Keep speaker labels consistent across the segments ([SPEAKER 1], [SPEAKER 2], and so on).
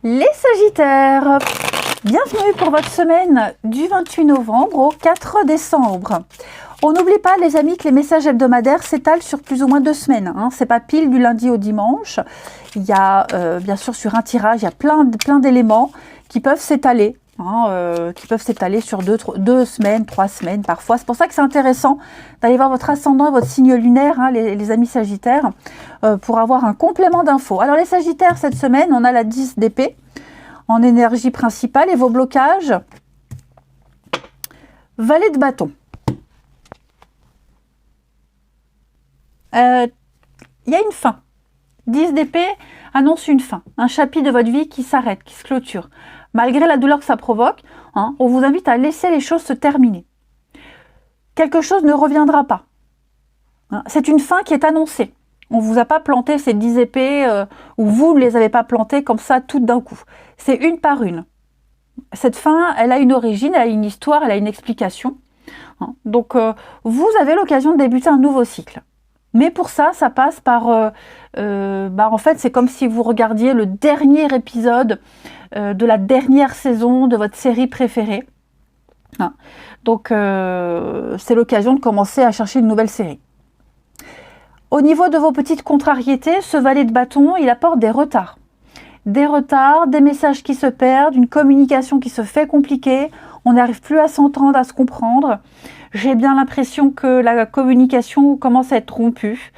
[SPEAKER 1] Les Sagittaires, bienvenue pour votre semaine du 28 novembre au 4 décembre. On n'oublie pas les amis que les messages hebdomadaires s'étalent sur plus ou moins 2 semaines. C'est pas pile du lundi au dimanche. Il y a bien sûr sur un tirage, il y a plein d'éléments qui peuvent s'étaler. Sur 2 semaines, 3 semaines parfois. C'est pour ça que c'est intéressant d'aller voir votre ascendant et votre signe lunaire, les amis Sagittaires, pour avoir un complément d'infos. Alors les Sagittaires, cette semaine, on a la 10 d'épée en énergie principale et vos blocages. Valet de bâton. Il y a une fin. 10 d'épée annonce une fin, un chapitre de votre vie qui s'arrête, qui se clôture. Malgré la douleur que ça provoque, on vous invite à laisser les choses se terminer. Quelque chose ne reviendra pas. C'est une fin qui est annoncée. On ne vous a pas planté ces 10 épées, ou vous ne les avez pas plantées comme ça toutes d'un coup. C'est une par une. Cette fin, elle a une origine, elle a une histoire, elle a une explication. Donc, vous avez l'occasion de débuter un nouveau cycle. Mais pour ça, ça passe par... en fait, c'est comme si vous regardiez le dernier épisode de la dernière saison de votre série préférée. Donc, c'est l'occasion de commencer à chercher une nouvelle série. Au niveau de vos petites contrariétés, ce valet de bâton, il apporte des retards. Des retards, des messages qui se perdent, une communication qui se fait compliquée, on n'arrive plus à s'entendre, à se comprendre. J'ai bien l'impression que la communication commence à être rompue.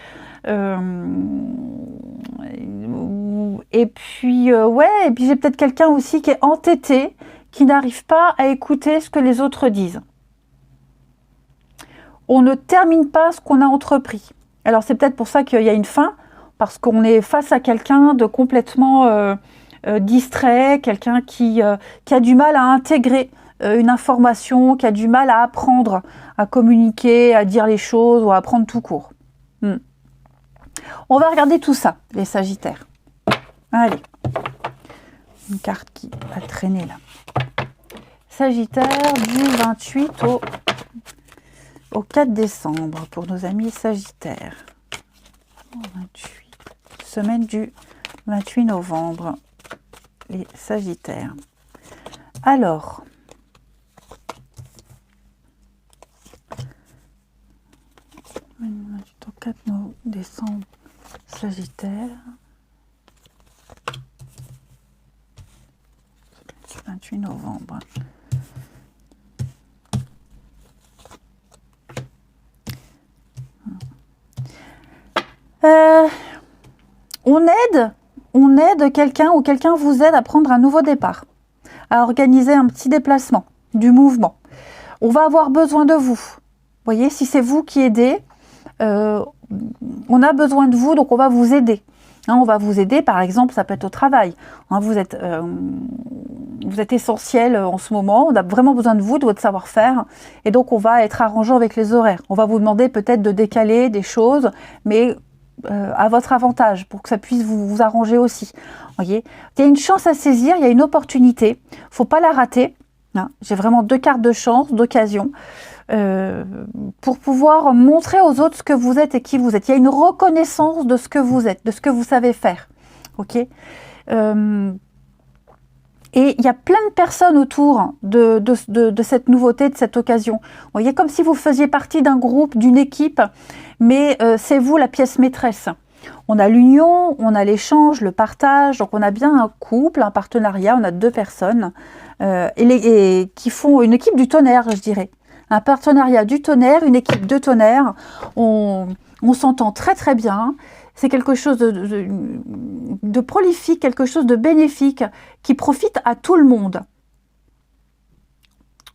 [SPEAKER 1] Et puis j'ai peut-être quelqu'un aussi qui est entêté, qui n'arrive pas à écouter ce que les autres disent. On ne termine pas ce qu'on a entrepris. Alors c'est peut-être pour ça qu'il y a une fin, parce qu'on est face à quelqu'un de complètement distrait, quelqu'un qui a du mal à intégrer une information, qui a du mal à apprendre, à communiquer, à dire les choses ou à apprendre tout court. On va regarder tout ça, les Sagittaires. Allez, une carte qui a traîné là. Sagittaire du 28 au 4 décembre pour nos amis Sagittaires. 28, semaine du 28 novembre, les Sagittaires. Alors, au 4 décembre, Sagittaire. 28 novembre. On aide quelqu'un ou quelqu'un vous aide à prendre un nouveau départ, à organiser un petit déplacement, du mouvement. On va avoir besoin de vous. Vous voyez, si c'est vous qui aidez, on a besoin de vous, donc on va vous aider. On va vous aider, par exemple, ça peut être au travail. Vous êtes essentiel en ce moment, on a vraiment besoin de vous, de votre savoir-faire, et donc on va être arrangeant avec les horaires. On va vous demander peut-être de décaler des choses, mais à votre avantage, pour que ça puisse vous arranger aussi. Voyez, il y a une chance à saisir, il y a une opportunité, il ne faut pas la rater. J'ai vraiment 2 cartes de chance, d'occasion, pour pouvoir montrer aux autres ce que vous êtes et qui vous êtes. Il y a une reconnaissance de ce que vous êtes, de ce que vous savez faire. Ok. Et il y a plein de personnes autour de cette nouveauté, de cette occasion. Vous voyez, comme si vous faisiez partie d'un groupe, d'une équipe, mais c'est vous la pièce maîtresse. On a l'union, on a l'échange, le partage, donc on a bien un couple, un partenariat, on a 2 personnes et qui font une équipe du tonnerre, je dirais. Un partenariat du tonnerre, une équipe de tonnerre, on s'entend très très bien. C'est quelque chose de prolifique, quelque chose de bénéfique, qui profite à tout le monde.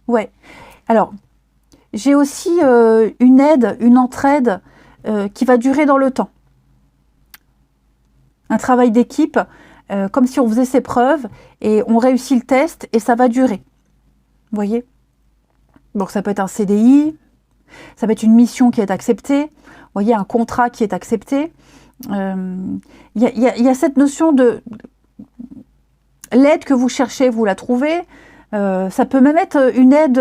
[SPEAKER 1] Ouais. Alors, j'ai aussi une aide, une entraide qui va durer dans le temps. Un travail d'équipe, comme si on faisait ses preuves, et on réussit le test, et ça va durer. Vous voyez ? Donc ça peut être un CDI, ça peut être une mission qui est acceptée, vous voyez, un contrat qui est accepté. Il y a cette notion de l'aide que vous cherchez, vous la trouvez. Ça peut même être une aide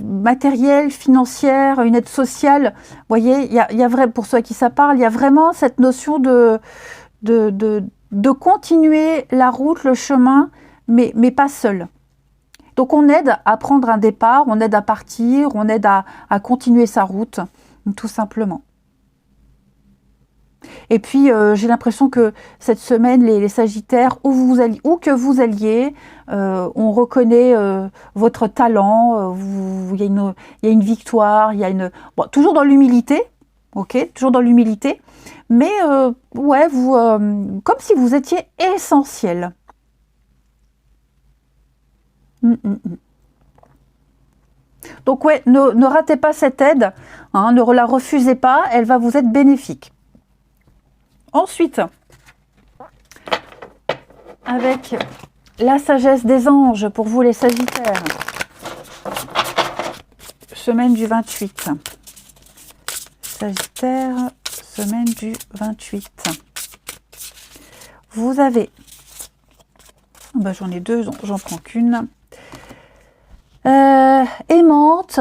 [SPEAKER 1] matérielle, financière, une aide sociale. Vous voyez, il y a vrai, pour ceux à qui ça parle, il y a vraiment cette notion de de continuer la route, le chemin, mais pas seul. Donc on aide à prendre un départ, on aide à partir, on aide à continuer sa route, tout simplement. Et puis j'ai l'impression que cette semaine, les Sagittaires, où que vous alliez, on reconnaît votre talent, il y a une victoire, il y a une... Bon, toujours dans l'humilité, ok, toujours dans l'humilité, mais ouais, vous, comme si vous étiez essentiel. Donc ouais, ne ratez pas cette aide, hein, ne la refusez pas, elle va vous être bénéfique. Ensuite, avec la sagesse des anges pour vous les Sagittaires, semaine du 28. Sagittaire, semaine du 28. Vous avez, ben j'en ai deux, j'en prends qu'une. Aimante,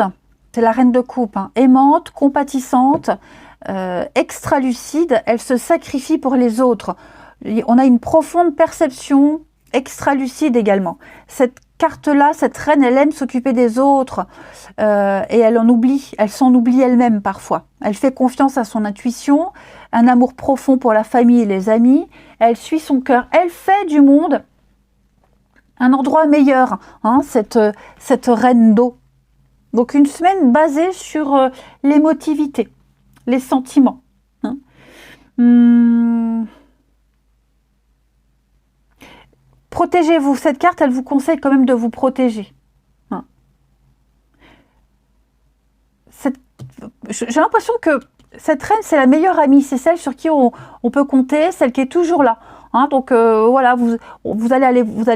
[SPEAKER 1] c'est la reine de coupe, hein, aimante, compatissante, extra lucide, elle se sacrifie pour les autres. On a une profonde perception, extra lucide également. Cette carte-là, cette reine, elle aime s'occuper des autres et elle s'en oublie elle-même parfois. Elle fait confiance à son intuition, un amour profond pour la famille et les amis. Elle suit son cœur, elle fait du monde un endroit meilleur, hein, cette reine d'eau. Donc une semaine basée sur l'émotivité, les sentiments. Hein. Protégez-vous. Cette carte, elle vous conseille quand même de vous protéger. Hein. J'ai l'impression que cette reine, c'est la meilleure amie. C'est celle sur qui on peut compter, celle qui est toujours là. Hein, donc voilà, vous allez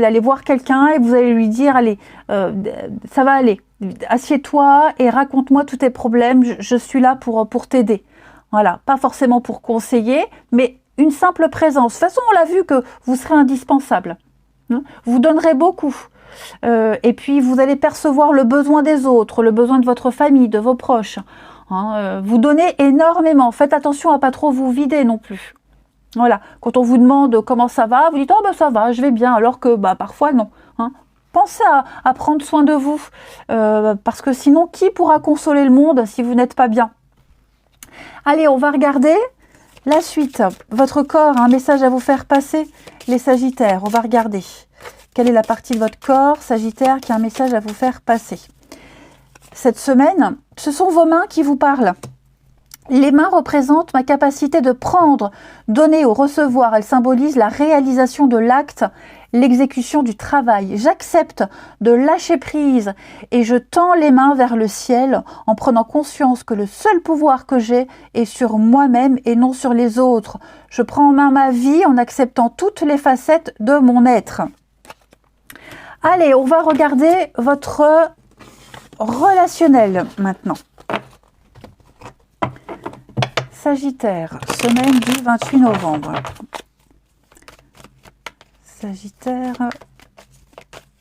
[SPEAKER 1] aller voir quelqu'un et vous allez lui dire, allez, ça va aller, assieds-toi et raconte-moi tous tes problèmes, je suis là pour t'aider. Voilà, pas forcément pour conseiller, mais une simple présence. De toute façon, on l'a vu que vous serez indispensable. Hein, vous donnerez beaucoup. Et puis, vous allez percevoir le besoin des autres, le besoin de votre famille, de vos proches. Hein, vous donnez énormément. Faites attention à pas trop vous vider non plus. Voilà, quand on vous demande comment ça va, vous dites « Oh ben ça va, je vais bien », alors que bah, parfois non. Hein. Pensez à prendre soin de vous, parce que sinon, qui pourra consoler le monde si vous n'êtes pas bien? Allez, on va regarder la suite. Votre corps a un message à vous faire passer, les Sagittaires. On va regarder quelle est la partie de votre corps, Sagittaire, qui a un message à vous faire passer. Cette semaine, ce sont vos mains qui vous parlent. Les mains représentent ma capacité de prendre, donner ou recevoir. Elles symbolisent la réalisation de l'acte, l'exécution du travail. J'accepte de lâcher prise et je tends les mains vers le ciel en prenant conscience que le seul pouvoir que j'ai est sur moi-même et non sur les autres. Je prends en main ma vie en acceptant toutes les facettes de mon être. Allez, on va regarder votre relationnel maintenant. Sagittaire, semaine du 28 novembre. Sagittaire,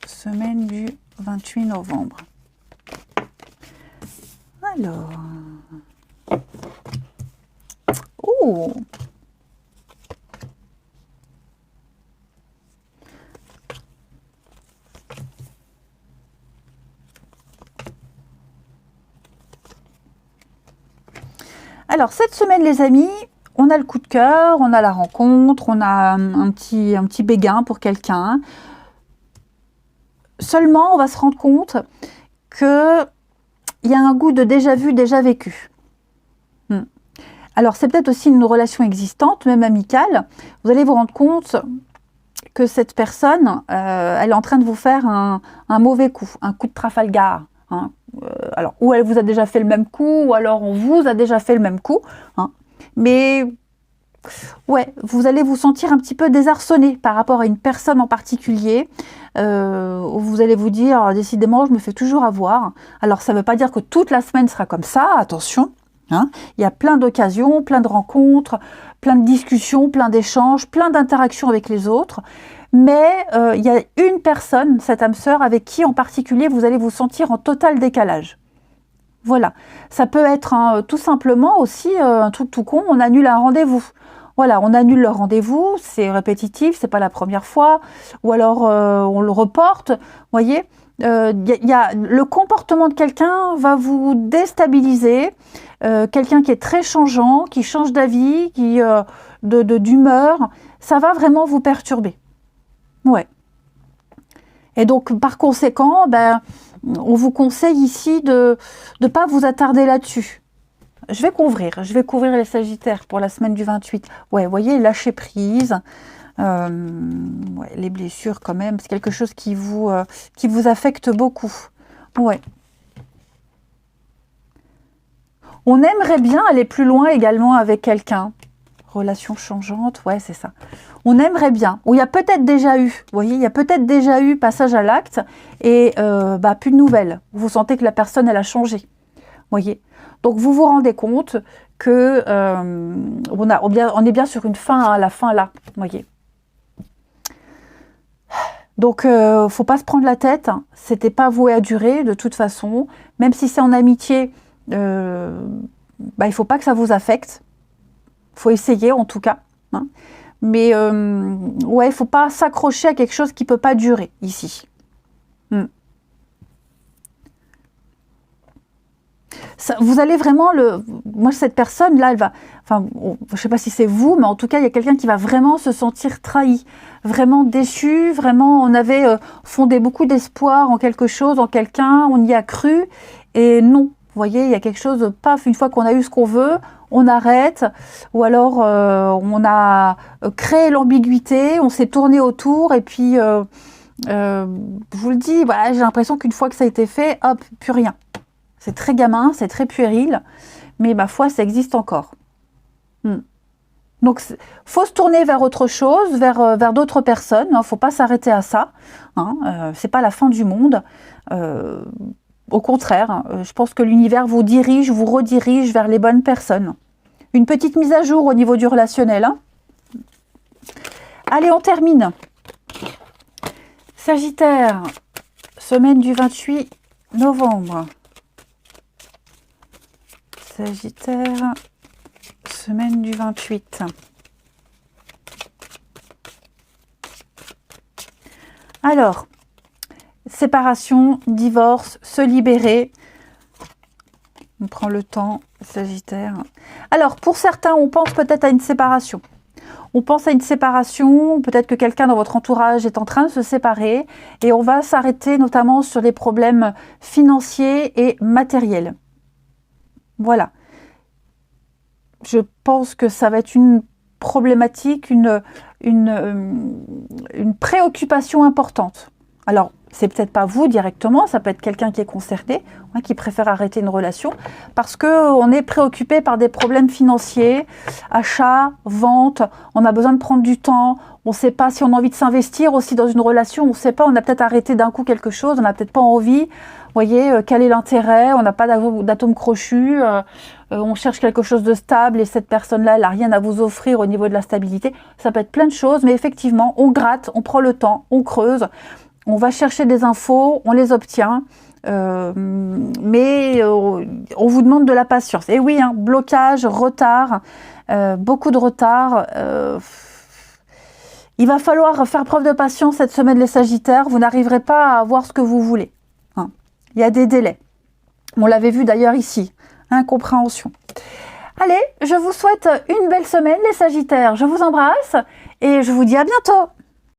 [SPEAKER 1] semaine du 28 novembre. Alors. Oh! Alors, cette semaine, les amis, on a le coup de cœur, on a la rencontre, on a un petit béguin pour quelqu'un. Seulement, on va se rendre compte qu'il y a un goût de déjà vu, déjà vécu. Alors, c'est peut-être aussi une relation existante, même amicale. Vous allez vous rendre compte que cette personne, elle est en train de vous faire un mauvais coup, un coup de Trafalgar. Hein. Alors, ou elle vous a déjà fait le même coup, ou alors on vous a déjà fait le même coup. Hein. Mais, ouais, vous allez vous sentir un petit peu désarçonné par rapport à une personne en particulier. Vous allez vous dire, décidément, je me fais toujours avoir. Alors, ça ne veut pas dire que toute la semaine sera comme ça, attention. Hein. Il y a plein d'occasions, plein de rencontres, plein de discussions, plein d'échanges, plein d'interactions avec les autres. Mais il y a une personne, cette âme sœur, avec qui en particulier vous allez vous sentir en total décalage. Voilà. Ça peut être tout simplement aussi un truc tout con, on annule un rendez-vous. Voilà, on annule le rendez-vous, c'est répétitif, c'est pas la première fois, ou alors on le reporte, vous voyez. Le comportement de quelqu'un va vous déstabiliser, quelqu'un qui est très changeant, qui change d'avis, d'humeur, ça va vraiment vous perturber. Ouais. Et donc, par conséquent, on vous conseille ici de ne pas vous attarder là-dessus. Je vais couvrir les Sagittaires pour la semaine du 28. Ouais, vous voyez, lâcher prise. Ouais, les blessures quand même, c'est quelque chose qui vous affecte beaucoup. Ouais. On aimerait bien aller plus loin également avec quelqu'un. Relation changeante, ouais, c'est ça. On aimerait bien. Ou il y a peut-être déjà eu, vous voyez, il y a peut-être déjà eu passage à l'acte et plus de nouvelles. Vous sentez que la personne, elle a changé. Vous voyez. Donc, vous vous rendez compte que on est bien sur une fin, hein, la fin là, vous voyez. Donc, faut pas se prendre la tête. Hein. C'était pas voué à durer de toute façon. Même si c'est en amitié, il faut pas que ça vous affecte. Faut essayer en tout cas. Hein. Mais ouais, il faut pas s'accrocher à quelque chose qui peut pas durer ici. Ça, vous allez vraiment moi cette personne là, elle va, enfin, je sais pas si c'est vous, mais en tout cas il y a quelqu'un qui va vraiment se sentir trahi, vraiment déçu, vraiment on avait fondé beaucoup d'espoir en quelque chose, en quelqu'un, on y a cru et non, vous voyez, il y a quelque chose, paf, une fois qu'on a eu ce qu'on veut, on arrête, ou alors on a créé l'ambiguïté, on s'est tourné autour et puis je vous le dis, voilà, j'ai l'impression qu'une fois que ça a été fait, hop, plus rien. C'est très gamin, c'est très puéril, mais ma foi, ça existe encore. Donc, faut se tourner vers autre chose, vers d'autres personnes. Il ne faut pas s'arrêter à ça. Hein, c'est pas la fin du monde. Au contraire, je pense que l'univers vous dirige, vous redirige vers les bonnes personnes. Une petite mise à jour au niveau du relationnel. Hein. Allez, on termine. Sagittaire, semaine du 28 novembre. Sagittaire, semaine du 28. Alors, séparation, divorce, se libérer. On prend le temps, Sagittaire. Alors, pour certains, on pense peut-être à une séparation. On pense à une séparation, peut-être que quelqu'un dans votre entourage est en train de se séparer et on va s'arrêter notamment sur les problèmes financiers et matériels. Voilà. Je pense que ça va être une problématique, une préoccupation importante. Alors, c'est peut-être pas vous directement, ça peut être quelqu'un qui est concerné, hein, qui préfère arrêter une relation, parce qu'on est préoccupé par des problèmes financiers, achat, vente, on a besoin de prendre du temps, on ne sait pas si on a envie de s'investir aussi dans une relation, on ne sait pas, on a peut-être arrêté d'un coup quelque chose, on n'a peut-être pas envie. Vous voyez, quel est l'intérêt? On n'a pas d'atome crochu, on cherche quelque chose de stable et cette personne-là, elle n'a rien à vous offrir au niveau de la stabilité. Ça peut être plein de choses, mais effectivement, on gratte, on prend le temps, on creuse, on va chercher des infos, on les obtient, mais on vous demande de la patience. Et oui, hein, blocage, retard, beaucoup de retard. Il va falloir faire preuve de patience cette semaine, les Sagittaires. Vous n'arriverez pas à avoir ce que vous voulez. Il y a des délais. On l'avait vu d'ailleurs ici. Incompréhension. Allez, je vous souhaite une belle semaine, les Sagittaires. Je vous embrasse et je vous dis à bientôt.